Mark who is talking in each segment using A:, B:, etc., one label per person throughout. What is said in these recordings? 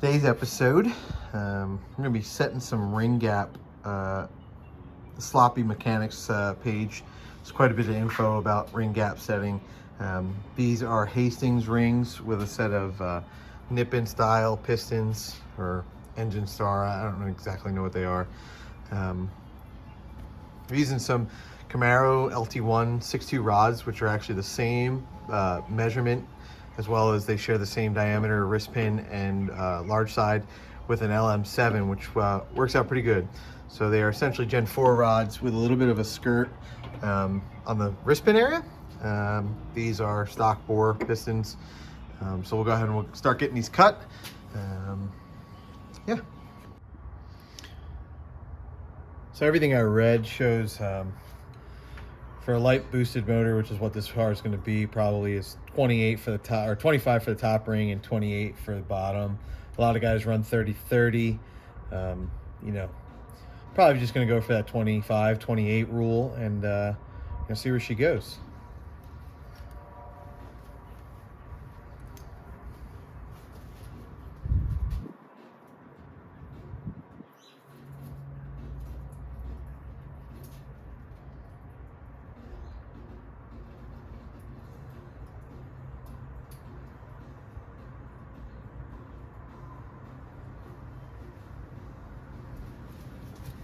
A: Today's episode, I'm going to be setting some ring gap. The Sloppy Mechanics page. There's quite a bit of info about ring gap setting. These are Hastings rings with a set of nip-in style pistons or engine star. I don't exactly know what they are. I'm using some Camaro LT1 6.2 rods, which are actually the same measurement, as well as they share the same diameter wrist pin and large side with an LM7, which works out pretty good. So they are essentially Gen 4 rods with a little bit of a skirt on the wrist pin area. These are stock bore pistons. So we'll go ahead and we'll start getting these cut. Yeah. So everything I read shows for a light boosted motor, which is what this car is going to be, probably is 28 for the top, or 25 for the top ring and 28 for the bottom. A lot of guys run 30-30. You know, probably just going to go for that 25-28 rule and see where she goes.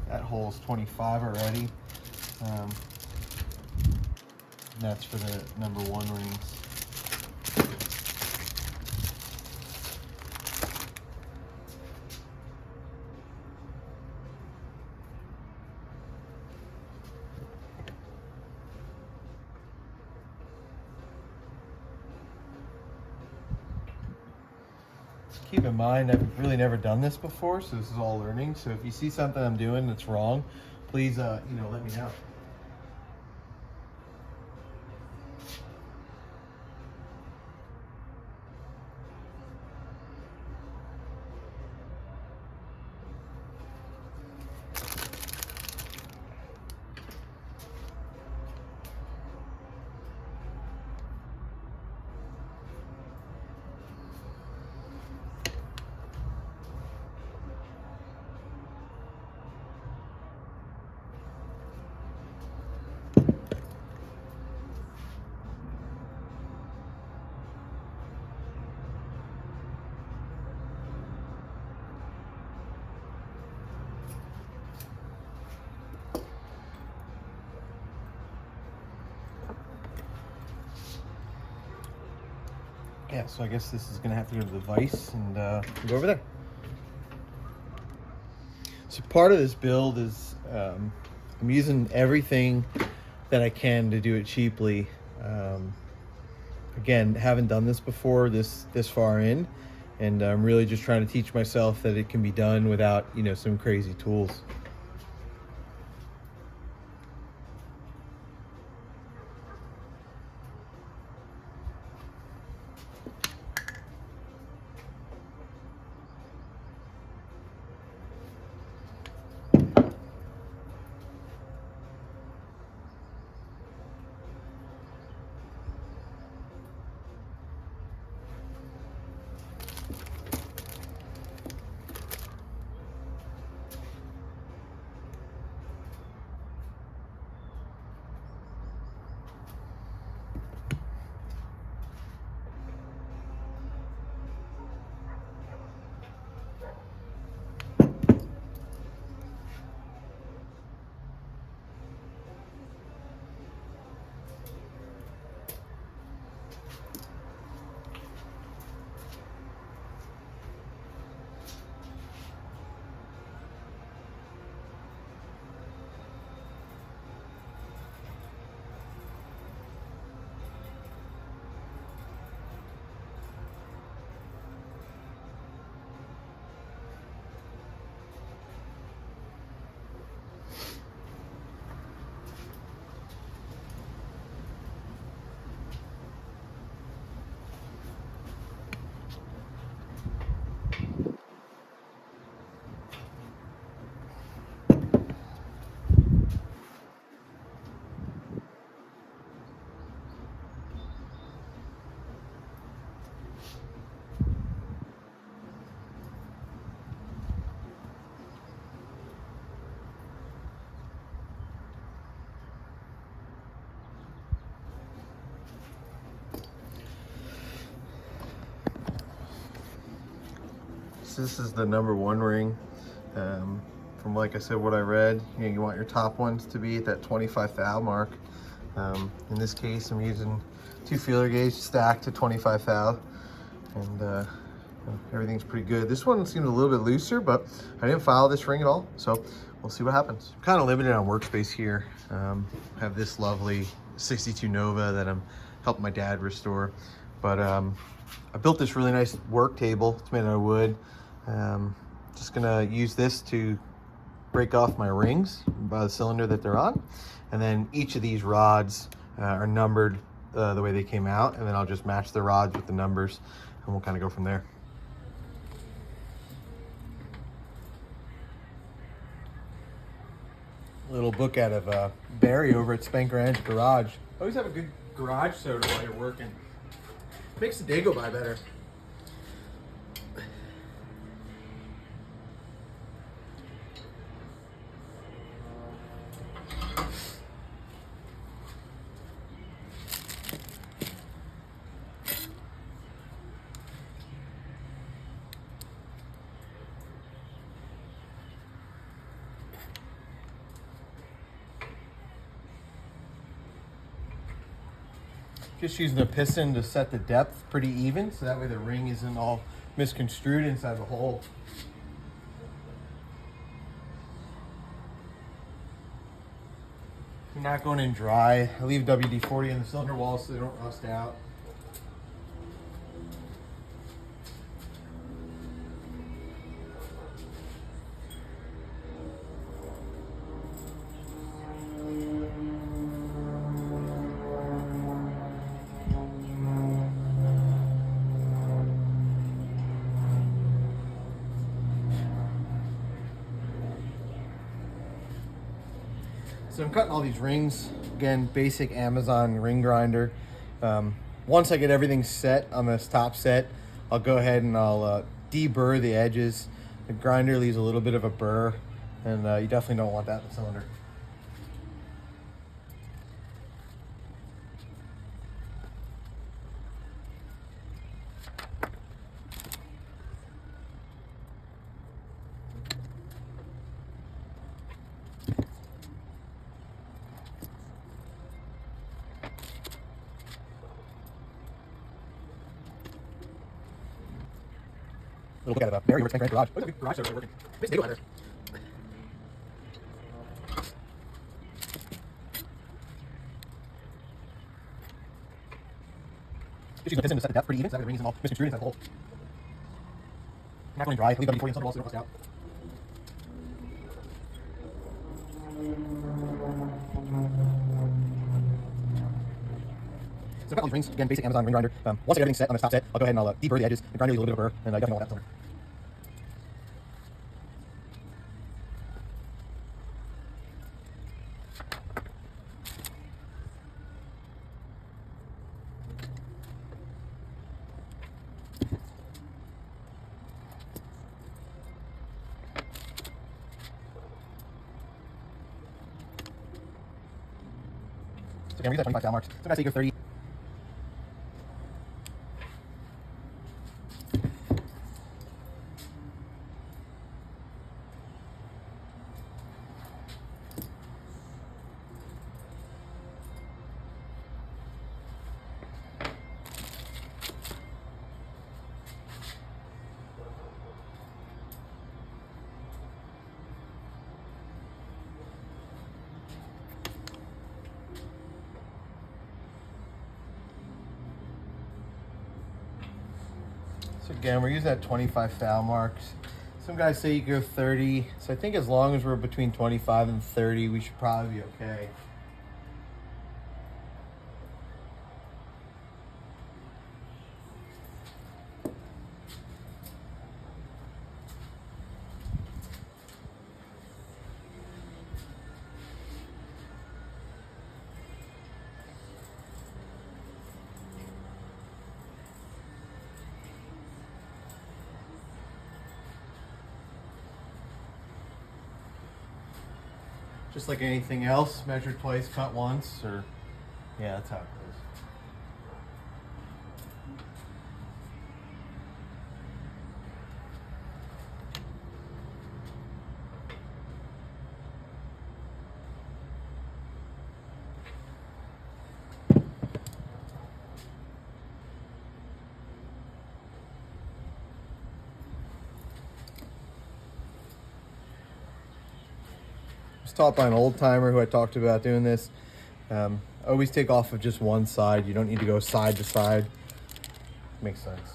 A: That hole's 25 already. And that's for the number 1 rings. Keep in mind, I've really never done this before, so this is all learning. So if you see something I'm doing that's wrong, please, let me know. Yeah, so I guess this is gonna have to go to the vise and go over there. So part of this build is I'm using everything that I can to do it cheaply. Again, haven't done this before this far in, and I'm really just trying to teach myself that it can be done without some crazy tools. So this is the #1 ring. From, like I said, what I read, you want your top ones to be at that 25 thou mark. In this case, I'm using 2 feeler gauge stacked to 25 thou, and everything's pretty good. This one seemed a little bit looser, but I didn't file this ring at all, so we'll see what happens. I'm kind of limited on workspace here. I have this lovely 62 Nova that I'm helping my dad restore, but I built this really nice work table. It's made out of wood. Just gonna use this to break off my rings by the cylinder that they're on, and then each of these rods are numbered the way they came out, and then I'll just match the rods with the numbers, and we'll kind of go from there. Little book out of Barry over at Spank Ranch Garage. Always have a good garage soda while you're working. Makes the day go by better. Just using a piston to set the depth pretty even, so that way the ring isn't all misconstrued inside the hole. I'm not going in dry. I leave WD-40 in the cylinder walls so they don't rust out. So I'm cutting all these rings. Again, basic Amazon ring grinder. Once I get everything set on this top set, I'll go ahead and I'll deburr the edges. The grinder leaves a little bit of a burr, and you definitely don't want that in the cylinder. Little look at it, Barry over at Spank Ranch Garage. Look at the garage soda working. Makes the day go by better. Just using the piston to set the depth pretty even, so that way the ring isn't all misconstrued inside the hole. I'm not going dry. Leave WD-40 in the cylinder walls so they don't rust out. So I've got all these rings, again, basic Amazon ring grinder. Once I get everything set on this top set, I'll go ahead and I'll deburr the edges. The grinder leaves a little bit of burr, and you definitely don't want that in the cylinder. So again, we use that 25 thou marks. So guys, take your 30. So again, we're using that 25 thou marks. Some guys say you go 30. So I think as long as we're between 25 and 30, we should probably be okay. Just like anything else, measure twice, cut once, or yeah, that's how it goes. was taught by an old timer who I talked to about doing this. Always take off of just one side. You don't need to go side to side. Makes sense.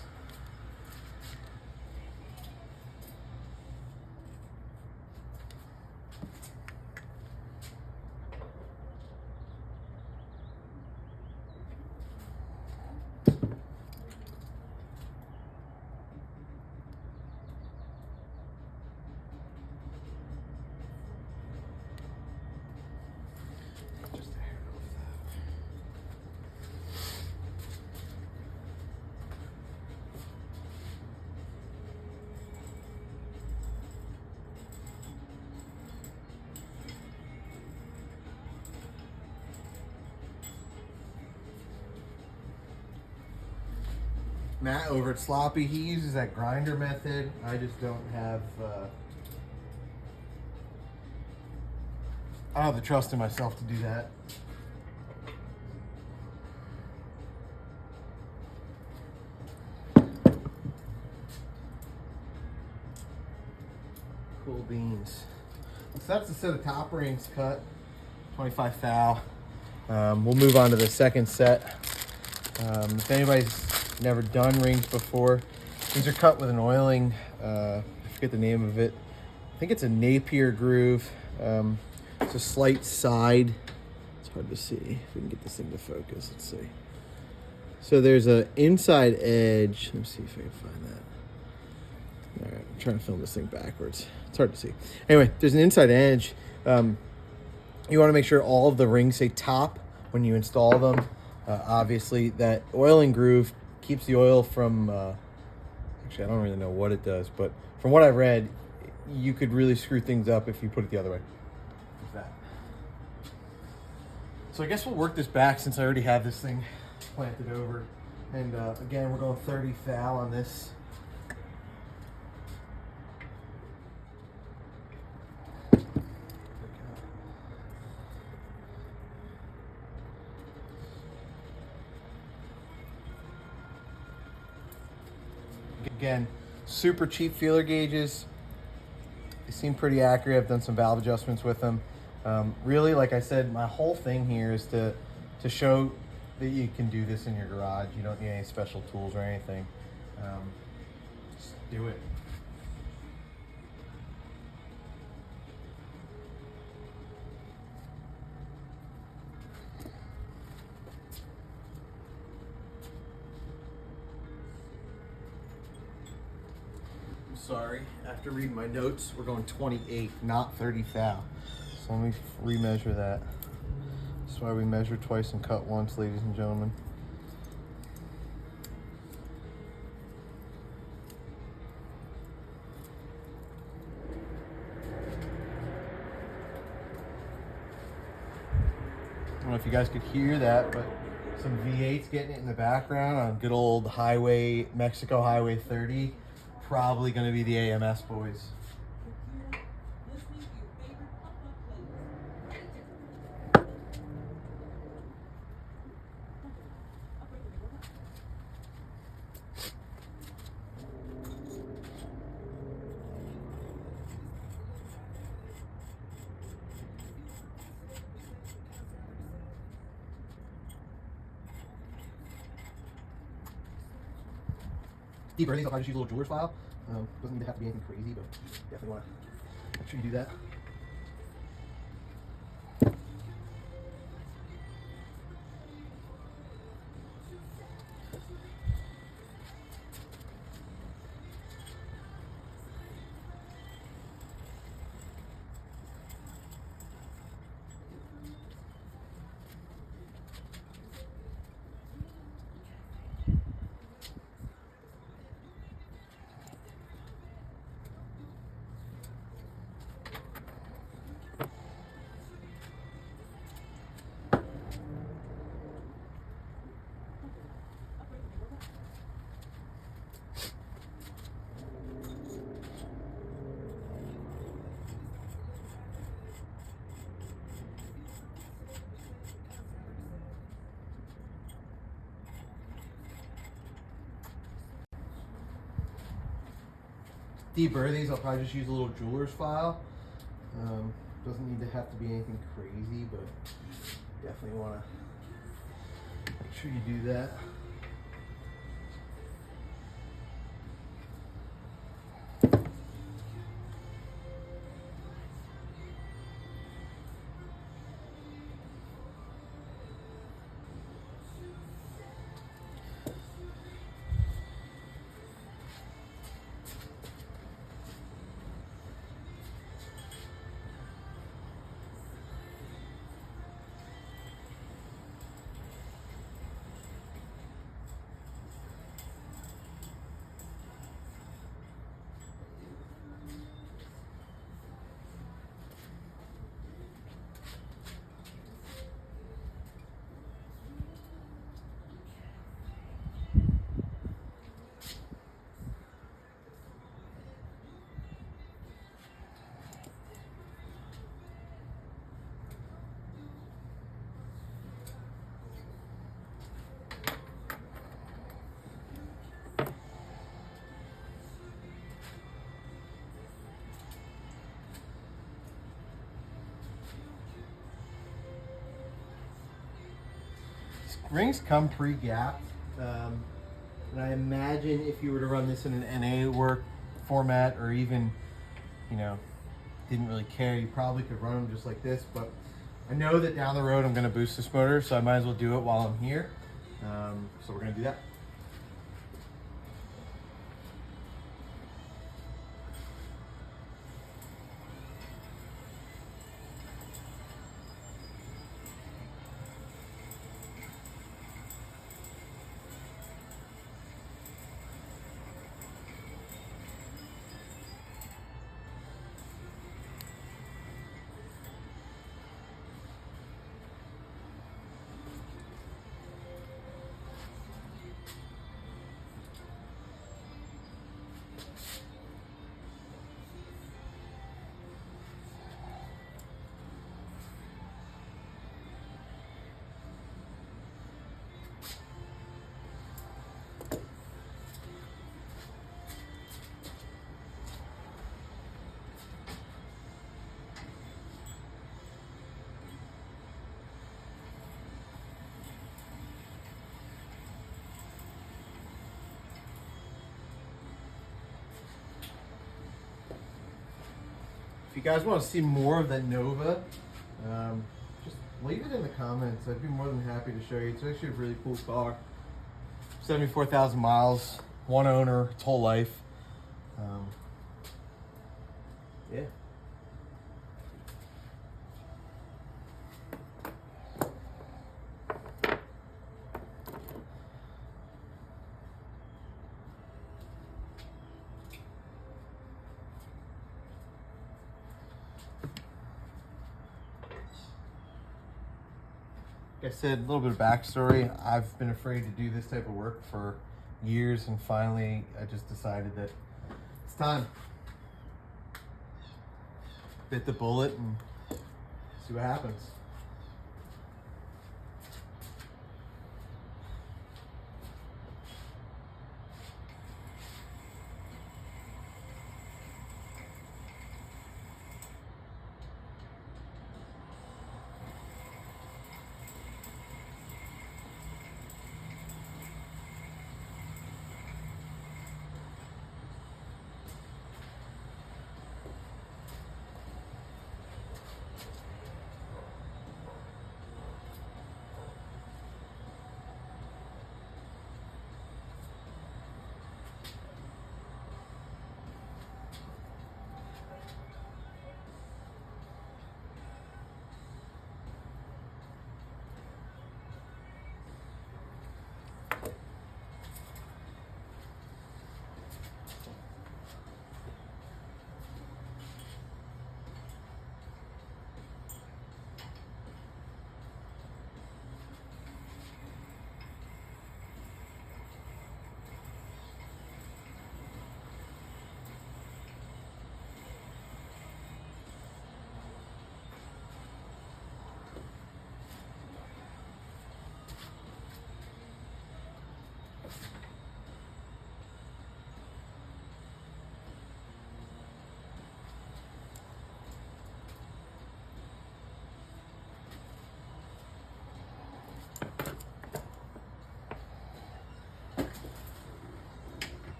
A: Matt over at Sloppy, he uses that grinder method. I just don't have I don't have the trust in myself to do that. Cool beans. So that's the set of top rings cut, 25 thou. We'll move on to the second set. If anybody's never done rings before, these are cut with an oiling, I forget the name of it. I think it's a Napier groove. It's a slight side. It's hard to see if we can get this thing to focus. Let's see. So there's an inside edge. Let me see if I can find that. All right, I'm trying to film this thing backwards. It's hard to see. Anyway, there's an inside edge. You want to make sure all of the rings say top when you install them. Obviously, that oiling groove keeps the oil from, actually, I don't really know what it does, but from what I read, you could really screw things up if you put it the other way. Like that. So I guess we'll work this back since I already have this thing planted over. And again, we're going 30 thou on this. Again, super cheap feeler gauges. They seem pretty accurate. I've done some valve adjustments with them. Really, like I said, my whole thing here is to show that you can do this in your garage. You don't need any special tools or anything. Just do it. Sorry, after reading my notes, we're going 28, not 30 thou. So let me remeasure that. That's why we measure twice and cut once, ladies and gentlemen. I don't know if you guys could hear that, but some V8s getting it in the background on good old highway, Mexico Highway 30. Probably going to be the AMS boys. Deep earnings, I'll probably just use a little jeweler's file. Doesn't even have to be anything crazy, but definitely want to make sure you do that. Deburr these, I'll probably just use a little jeweler's file. Doesn't need to have to be anything crazy, but definitely want to make sure you do that. Rings come pre-gapped, and I imagine if you were to run this in an NA work format, or even, you know, didn't really care, you probably could run them just like this. But I know that down the road I'm going to boost this motor, so I might as well do it while I'm here. So we're going to do that. If you guys want to see more of that Nova, just leave it in the comments. I'd be more than happy to show you. It's actually a really cool car. 74,000 miles, one owner, its whole life. Yeah. Like I said, a little bit of backstory. I've been afraid to do this type of work for years, and finally I just decided that it's time. Bit the bullet and see what happens.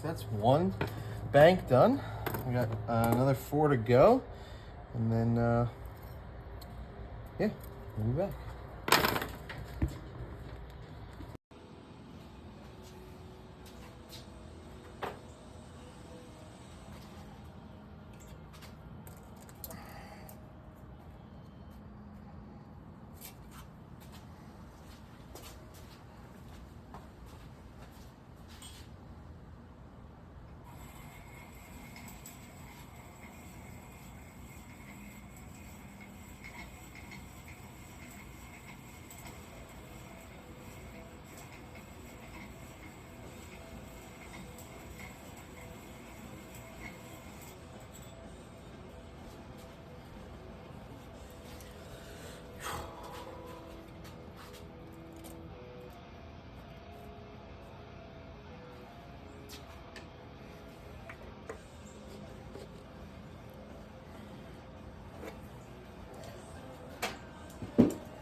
A: that's one bank done. We got another 4 to go, and then yeah, we'll be back.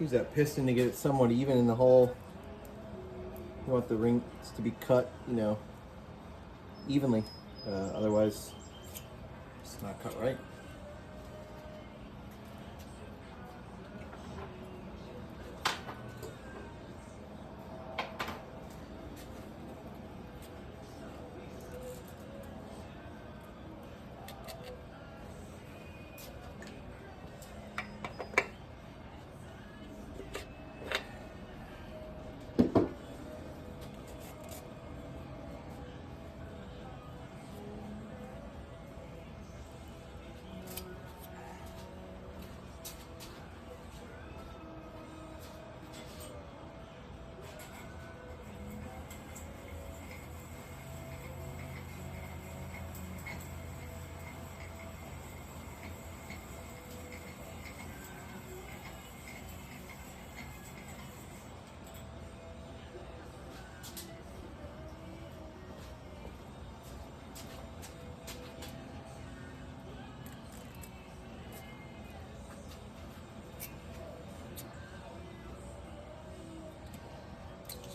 A: Use that piston to get it somewhat even in the hole. You want the rings to be cut, you know, evenly. Otherwise, it's not cut right.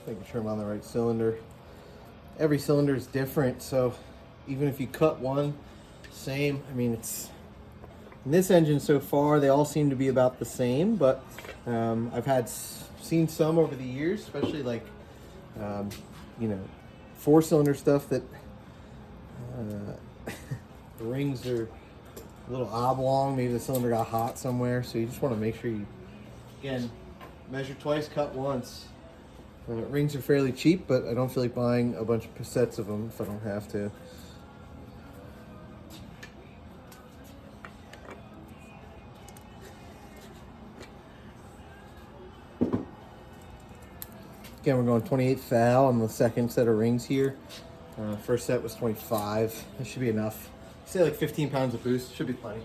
A: Making sure I'm on the right cylinder. Every cylinder is different, so even if you cut one, same. I mean, it's in this engine so far, they all seem to be about the same, but I've seen some over the years, especially like you know, 4-cylinder stuff that the rings are a little oblong. Maybe the cylinder got hot somewhere, so you just want to make sure you, again, measure twice, cut once. Rings are fairly cheap, but I don't feel like buying a bunch of sets of them if I don't have to. Again, we're going 28 thou on the second set of rings here. First set was 25. That should be enough. Say like 15 pounds of boost, should be plenty.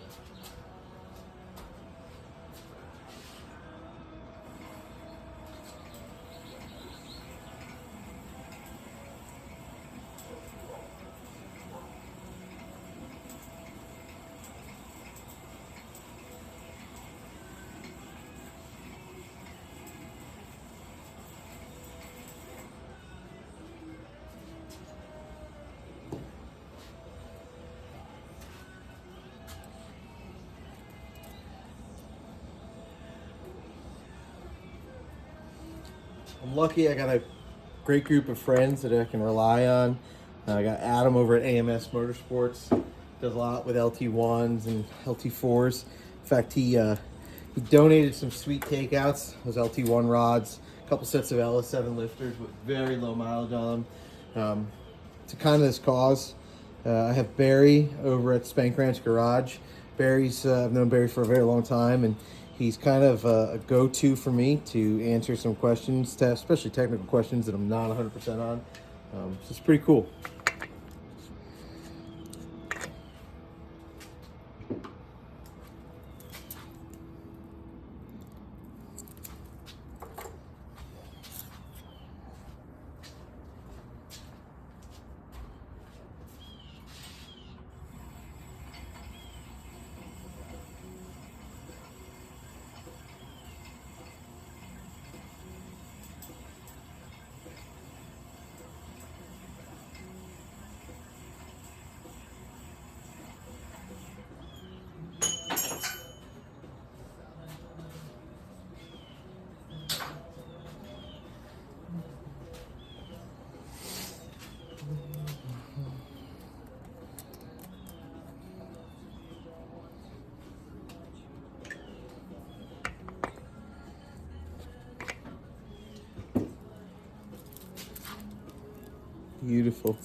A: I'm lucky I got a great group of friends that I can rely on. I got Adam over at AMS Motorsports. Does a lot with LT1s and LT4s. In fact, he donated some sweet takeouts, those LT1 rods, a couple sets of LM7 lifters with very low mileage on them. To kind of this cause, I have Barry over at Spank Ranch Garage. I've known Barry for a very long time, and he's kind of a go-to for me to answer some questions, especially technical questions that I'm not 100% on. So it's pretty cool. Beautiful.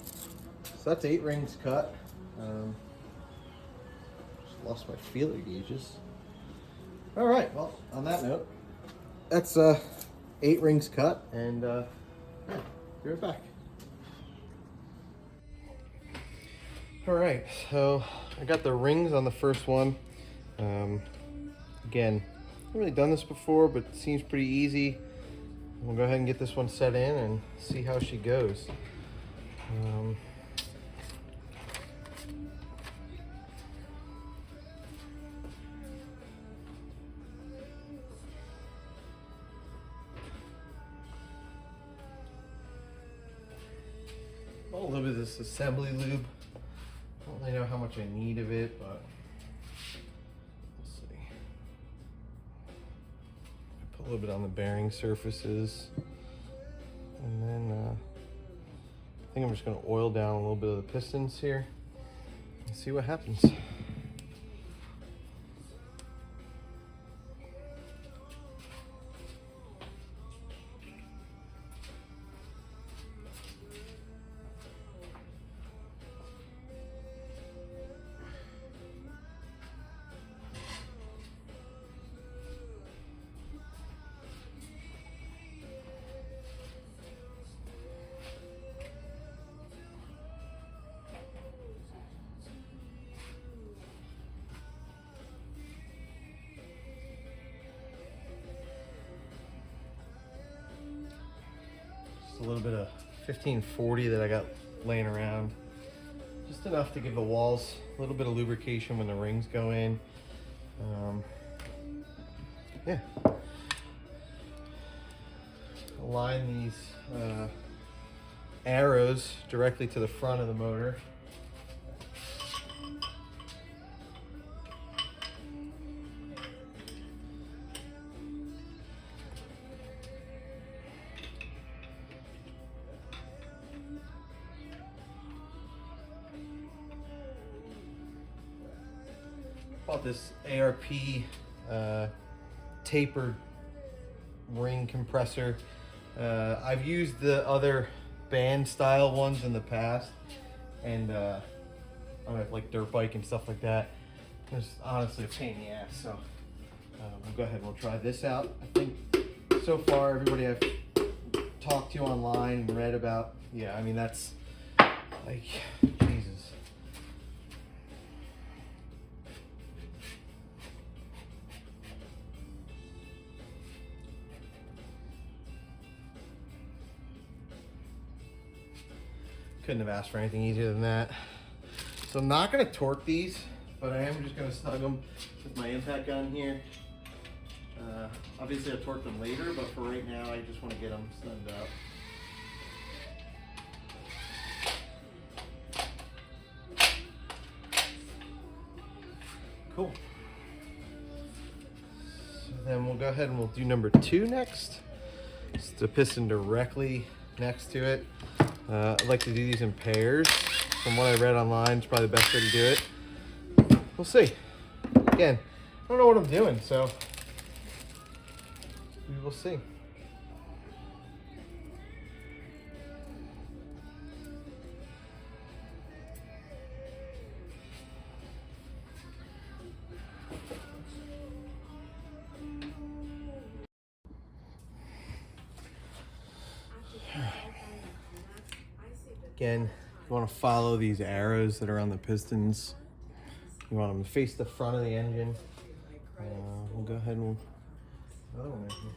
A: So that's 8 rings cut. Just lost my feeler gauges. All right, well, on that note, that's 8 rings cut, and yeah, be right back. All right, so I got the rings on the first one. Again, haven't really done this before, but it seems pretty easy. We'll go ahead and get this one set in and see how she goes. A little bit of this assembly lube. I don't really know how much I need of it, but let's see. Put a little bit on the bearing surfaces, and then I think I'm just going to oil down a little bit of the pistons here and see what happens. A little bit of 1540 that I got laying around, just enough to give the walls a little bit of lubrication when the rings go in. Yeah, align these arrows directly to the front of the motor. Bought this ARP tapered ring compressor. I've used the other band style ones in the past, and on like dirt bike and stuff like that. It's honestly a pain in the ass. So we'll go ahead and we'll try this out. I think so far everybody I've talked to online and read about, yeah, I mean that's like Jesus. Couldn't have asked for anything easier than that. So I'm not going to torque these, but I am just going to snug them with my impact gun here. Obviously I'll torque them later, but for right now I just want to get them snugged up. Cool. So then we'll go ahead and we'll do number 2 next. It's the piston directly next to it. I like to do these in pairs. From what I read online, it's probably the best way to do it. We'll see. Again, I don't know what I'm doing, so we will see. Again, you want to follow these arrows that are on the pistons. You want them to face the front of the engine. We'll go ahead and we'll another one in here.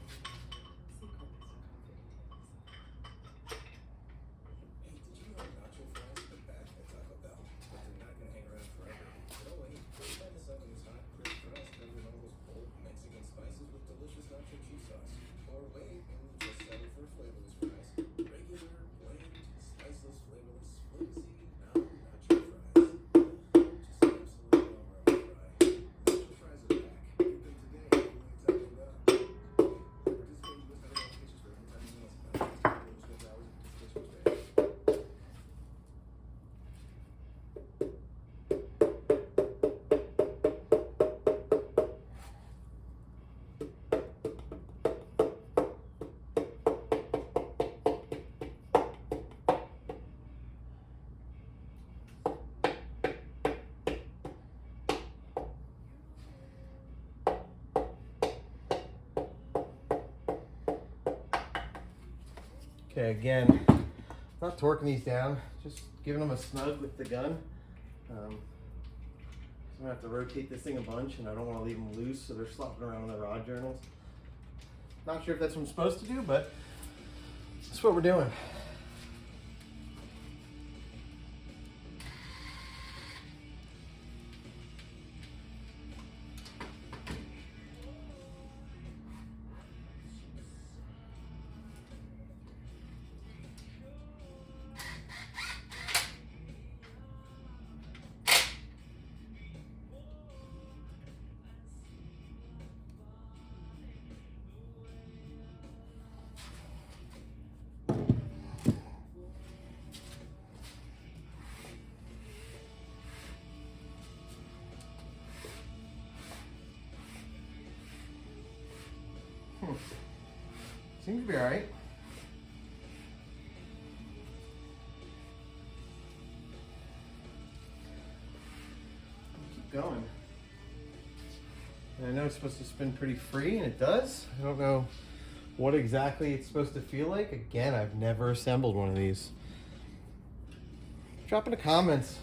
A: Okay, again, not torquing these down, just giving them a snug with the gun. So I'm gonna have to rotate this thing a bunch, and I don't want to leave them loose so they're flopping around in the rod journals. Not sure if that's what I'm supposed to do, but that's what we're doing. Seems to be all right. Keep going. And I know it's supposed to spin pretty free, and it does. I don't know what exactly it's supposed to feel like. Again, I've never assembled one of these. Drop in the comments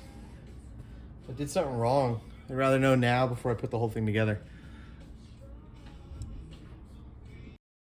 A: if I did something wrong. I'd rather know now before I put the whole thing together.